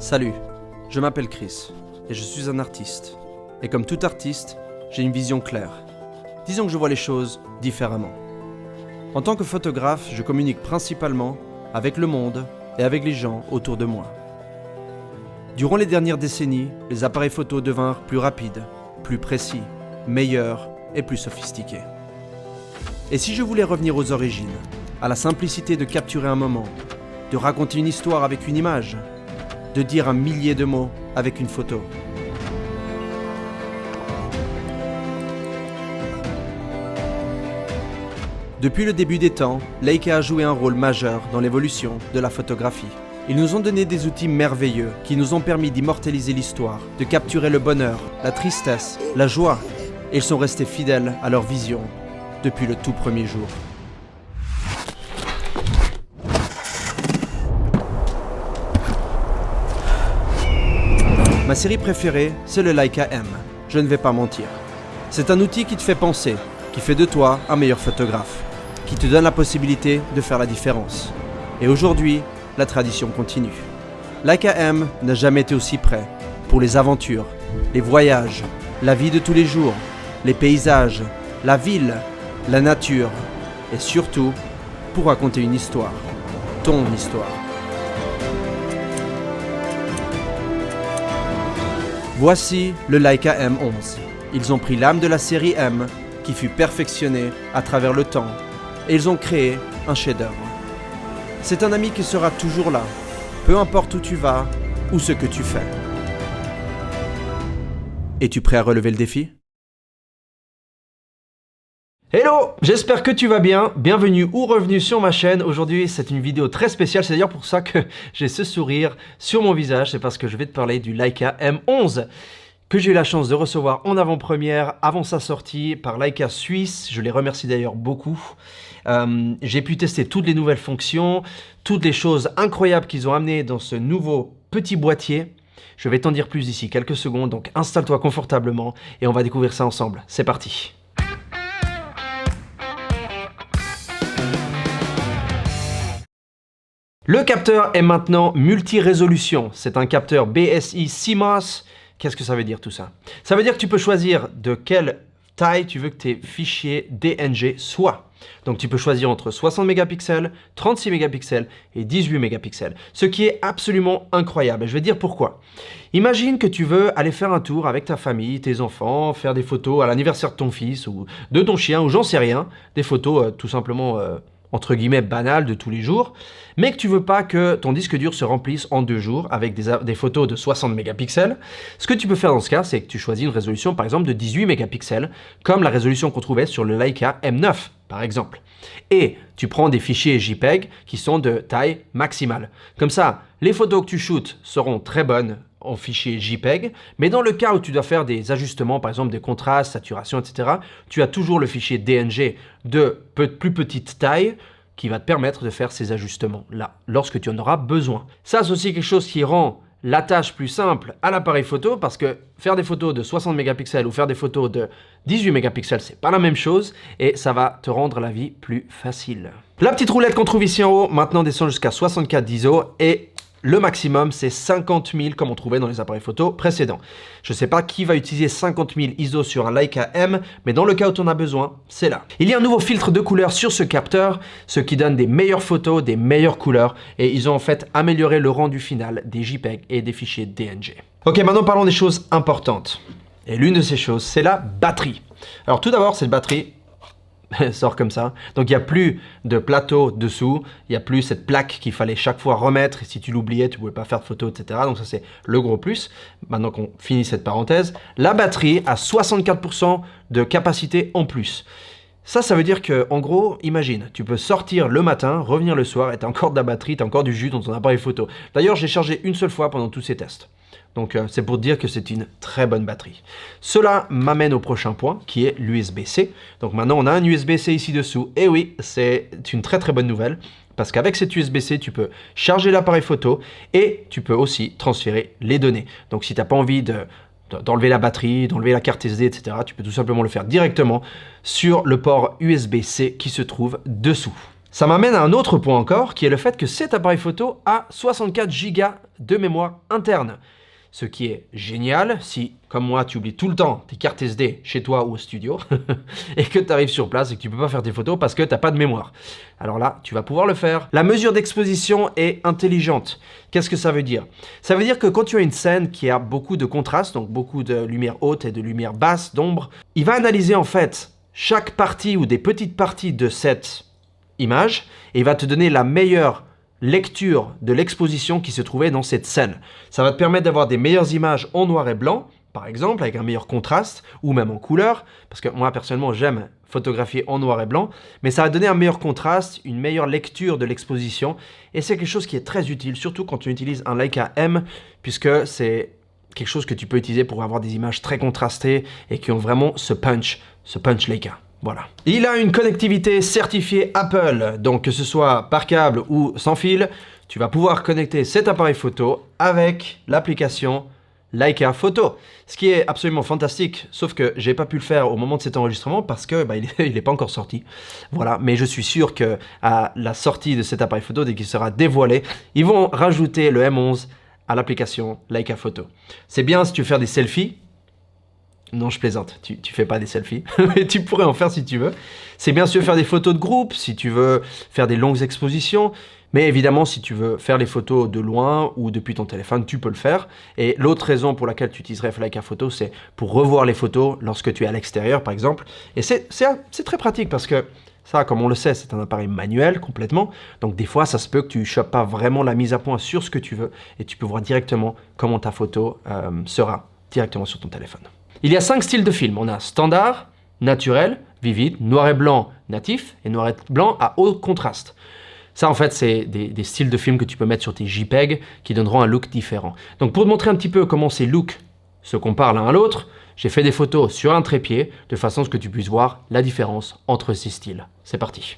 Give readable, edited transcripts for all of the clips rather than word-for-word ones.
Salut, je m'appelle Chris et je suis un artiste. Et comme tout artiste, j'ai une vision claire. Disons que je vois les choses différemment. En tant que photographe, je communique principalement avec le monde et avec les gens autour de moi. Durant les dernières décennies, les appareils photo devinrent plus rapides, plus précis, meilleurs et plus sophistiqués. Et si je voulais revenir aux origines, à la simplicité de capturer un moment, de raconter une histoire avec une image, de dire un millier de mots avec une photo. Depuis le début des temps, Leica a joué un rôle majeur dans l'évolution de la photographie. Ils nous ont donné des outils merveilleux qui nous ont permis d'immortaliser l'histoire, de capturer le bonheur, la tristesse, la joie. Et ils sont restés fidèles à leur vision depuis le tout premier jour. Ma série préférée, c'est le Leica M. Je ne vais pas mentir. C'est un outil qui te fait penser, qui fait de toi un meilleur photographe, qui te donne la possibilité de faire la différence. Et aujourd'hui, la tradition continue. Leica M n'a jamais été aussi prêt pour les aventures, les voyages, la vie de tous les jours, les paysages, la ville, la nature et surtout pour raconter une histoire, ton histoire. Voici le Leica M11. Ils ont pris l'âme de la série M qui fut perfectionnée à travers le temps et ils ont créé un chef-d'œuvre. C'est un ami qui sera toujours là, peu importe où tu vas ou ce que tu fais. Es-tu prêt à relever le défi ? Hello, j'espère que tu vas bien. Bienvenue ou revenu sur ma chaîne. Aujourd'hui, c'est une vidéo très spéciale. C'est d'ailleurs pour ça que j'ai ce sourire sur mon visage. C'est parce que je vais te parler du Leica M11 que j'ai eu la chance de recevoir en avant-première avant sa sortie par Leica Suisse. Je les remercie d'ailleurs beaucoup. J'ai pu tester toutes les nouvelles fonctions, toutes les choses incroyables qu'ils ont amenées dans ce nouveau petit boîtier. Je vais t'en dire plus d'ici quelques secondes, donc installe-toi confortablement et on va découvrir ça ensemble. C'est parti. Le capteur est maintenant multi-résolution. C'est un capteur BSI CMOS. Qu'est-ce que ça veut dire tout ça? Ça veut dire que tu peux choisir de quelle taille tu veux que tes fichiers DNG soient. Donc tu peux choisir entre 60 mégapixels, 36 mégapixels et 18 mégapixels. Ce qui est absolument incroyable. Et je vais te dire pourquoi. Imagine que tu veux aller faire un tour avec ta famille, tes enfants, faire des photos à l'anniversaire de ton fils ou de ton chien ou j'en sais rien. Des photos tout simplement entre guillemets banales de tous les jours, mais que tu veux pas que ton disque dur se remplisse en 2 jours avec des photos de 60 mégapixels. Ce que tu peux faire dans ce cas, c'est que tu choisis une résolution par exemple de 18 mégapixels, comme la résolution qu'on trouvait sur le Leica M9 par exemple. Et tu prends des fichiers JPEG qui sont de taille maximale. Comme ça, les photos que tu shootes seront très bonnes en fichier JPEG, mais dans le cas où tu dois faire des ajustements, par exemple des contrastes, saturation, etc., tu as toujours le fichier DNG de plus petite taille qui va te permettre de faire ces ajustements-là, lorsque tu en auras besoin. Ça, c'est aussi quelque chose qui rend la tâche plus simple à l'appareil photo, parce que faire des photos de 60 mégapixels ou faire des photos de 18 mégapixels, c'est pas la même chose, et ça va te rendre la vie plus facile. La petite roulette qu'on trouve ici en haut, maintenant descend jusqu'à 64 d'ISO, et le maximum, c'est 50 000 comme on trouvait dans les appareils photo précédents. Je ne sais pas qui va utiliser 50 000 ISO sur un Leica M, mais dans le cas où tu en as besoin, c'est là. Il y a un nouveau filtre de couleur sur ce capteur, ce qui donne des meilleures photos, des meilleures couleurs, et ils ont en fait amélioré le rendu final des JPEG et des fichiers DNG. Ok, maintenant parlons des choses importantes. Et l'une de ces choses, c'est la batterie. Alors tout d'abord, cette batterie sort comme ça. Donc il n'y a plus de plateau dessous, il n'y a plus cette plaque qu'il fallait chaque fois remettre et si tu l'oubliais, tu ne pouvais pas faire de photo, etc. Donc ça c'est le gros plus. Maintenant qu'on finit cette parenthèse, la batterie a 64% de capacité en plus. Ça veut dire que, en gros, imagine, tu peux sortir le matin, revenir le soir et tu as encore de la batterie, tu as encore du jus dans ton appareil photo. D'ailleurs, j'ai chargé une seule fois pendant tous ces tests. Donc c'est pour dire que c'est une très bonne batterie. Cela m'amène au prochain point qui est l'USB-C. Donc maintenant on a un USB-C ici dessous. Et oui, c'est une très très bonne nouvelle parce qu'avec cet USB-C tu peux charger l'appareil photo et tu peux aussi transférer les données. Donc si tu n'as pas envie d'enlever la batterie, d'enlever la carte SD, etc., tu peux tout simplement le faire directement sur le port USB-C qui se trouve dessous. Ça m'amène à un autre point encore, qui est le fait que cet appareil photo a 64 Go de mémoire interne. Ce qui est génial si, comme moi, tu oublies tout le temps tes cartes SD chez toi ou au studio et que tu arrives sur place et que tu ne peux pas faire tes photos parce que tu n'as pas de mémoire. Alors là, tu vas pouvoir le faire. La mesure d'exposition est intelligente. Qu'est-ce que ça veut dire? Ça veut dire que quand tu as une scène qui a beaucoup de contraste, donc beaucoup de lumière haute et de lumière basse, d'ombre, il va analyser en fait chaque partie ou des petites parties de cette image et il va te donner la meilleure lecture de l'exposition qui se trouvait dans cette scène. Ça va te permettre d'avoir des meilleures images en noir et blanc, par exemple, avec un meilleur contraste, ou même en couleur, parce que moi, personnellement, j'aime photographier en noir et blanc, mais ça va donner un meilleur contraste, une meilleure lecture de l'exposition, et c'est quelque chose qui est très utile, surtout quand tu utilises un Leica M, puisque c'est quelque chose que tu peux utiliser pour avoir des images très contrastées et qui ont vraiment ce punch Leica. Voilà. Il a une connectivité certifiée Apple, donc que ce soit par câble ou sans fil, tu vas pouvoir connecter cet appareil photo avec l'application Leica Photo. Ce qui est absolument fantastique, sauf que j'ai pas pu le faire au moment de cet enregistrement parce que il est pas encore sorti. Voilà, mais je suis sûr que à la sortie de cet appareil photo, dès qu'il sera dévoilé, ils vont rajouter le M11 à l'application Leica Photo. C'est bien si tu veux faire des selfies. Non, je plaisante, tu fais pas des selfies, mais tu pourrais en faire si tu veux. C'est bien si tu veux faire des photos de groupe, si tu veux faire des longues expositions, mais évidemment, si tu veux faire les photos de loin ou depuis ton téléphone, tu peux le faire. Et l'autre raison pour laquelle tu utiliserais Leica Photo, c'est pour revoir les photos lorsque tu es à l'extérieur, par exemple. Et c'est très pratique parce que ça, comme on le sait, c'est un appareil manuel complètement. Donc des fois, ça se peut que tu ne chopes pas vraiment la mise à point sur ce que tu veux et tu peux voir directement comment ta photo sera directement sur ton téléphone. Il y a 5 styles de film. On a standard, naturel, vivide, noir et blanc natif et noir et blanc à haut contraste. Ça, en fait, c'est des styles de film que tu peux mettre sur tes JPEG qui donneront un look différent. Donc, pour te montrer un petit peu comment ces looks se comparent l'un à l'autre, j'ai fait des photos sur un trépied de façon à ce que tu puisses voir la différence entre ces styles. C'est parti.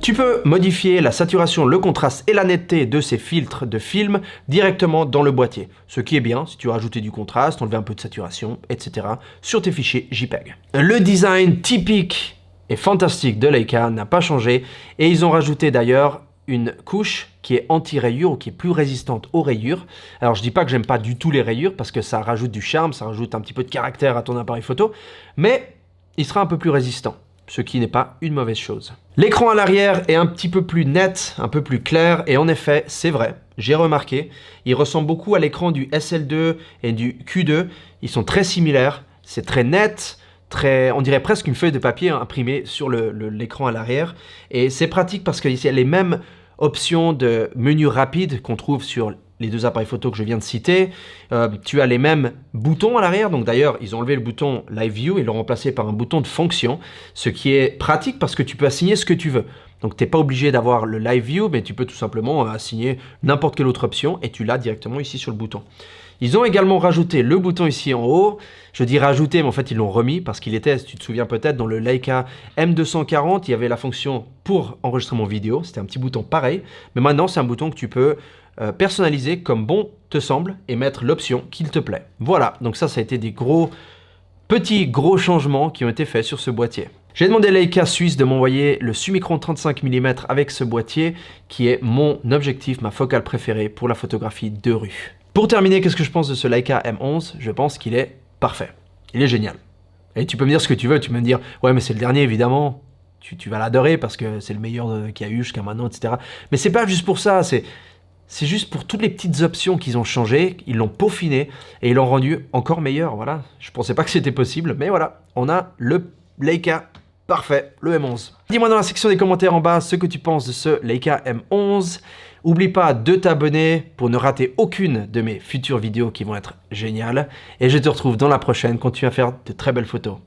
Tu peux modifier la saturation, le contraste et la netteté de ces filtres de film directement dans le boîtier. Ce qui est bien si tu veux rajouter du contraste, enlever un peu de saturation, etc. sur tes fichiers JPEG. Le design typique et fantastique de Leica n'a pas changé et ils ont rajouté d'ailleurs une couche qui est anti-rayures ou qui est plus résistante aux rayures. Alors je dis pas que j'aime pas du tout les rayures parce que ça rajoute du charme, ça rajoute un petit peu de caractère à ton appareil photo, mais il sera un peu plus résistant, ce qui n'est pas une mauvaise chose. L'écran à l'arrière est un petit peu plus net, un peu plus clair, et en effet, c'est vrai, j'ai remarqué, il ressemble beaucoup à l'écran du SL2 et du Q2, ils sont très similaires, c'est très net, on dirait presque une feuille de papier imprimée sur l'écran à l'arrière, et c'est pratique parce qu'il y a les mêmes options de menu rapide qu'on trouve sur les deux appareils photo que je viens de citer. Tu as les mêmes boutons à l'arrière. Donc d'ailleurs, ils ont enlevé le bouton Live View et l'ont remplacé par un bouton de fonction, ce qui est pratique parce que tu peux assigner ce que tu veux. Donc tu n'es pas obligé d'avoir le Live View, mais tu peux tout simplement assigner n'importe quelle autre option et tu l'as directement ici sur le bouton. Ils ont également rajouté le bouton ici en haut. Je dis rajouter, mais en fait, ils l'ont remis parce qu'il était, si tu te souviens peut-être, dans le Leica M240, il y avait la fonction pour enregistrement vidéo. C'était un petit bouton pareil. Mais maintenant, c'est un bouton que tu peux personnaliser comme bon te semble et mettre l'option qu'il te plaît. Voilà, donc ça a été des gros changements qui ont été faits sur ce boîtier. J'ai demandé à Leica Suisse de m'envoyer le Summicron 35 mm avec ce boîtier qui est mon objectif, ma focale préférée pour la photographie de rue. Pour terminer, qu'est-ce que je pense de ce Leica M11? Je pense qu'il est parfait. Il est génial. Et tu peux me dire ce que tu veux, tu peux me dire « Ouais, mais c'est le dernier, évidemment. Tu vas l'adorer parce que c'est le meilleur qu'il y a eu jusqu'à maintenant, etc. » Mais c'est pas juste pour ça, c'est juste pour toutes les petites options qu'ils ont changées, ils l'ont peaufiné et ils l'ont rendu encore meilleur. Voilà. Je pensais pas que c'était possible, mais voilà, on a le Leica parfait, le M11. Dis-moi dans la section des commentaires en bas ce que tu penses de ce Leica M11. Oublie pas de t'abonner pour ne rater aucune de mes futures vidéos qui vont être géniales. Et je te retrouve dans la prochaine. Continue à faire de très belles photos.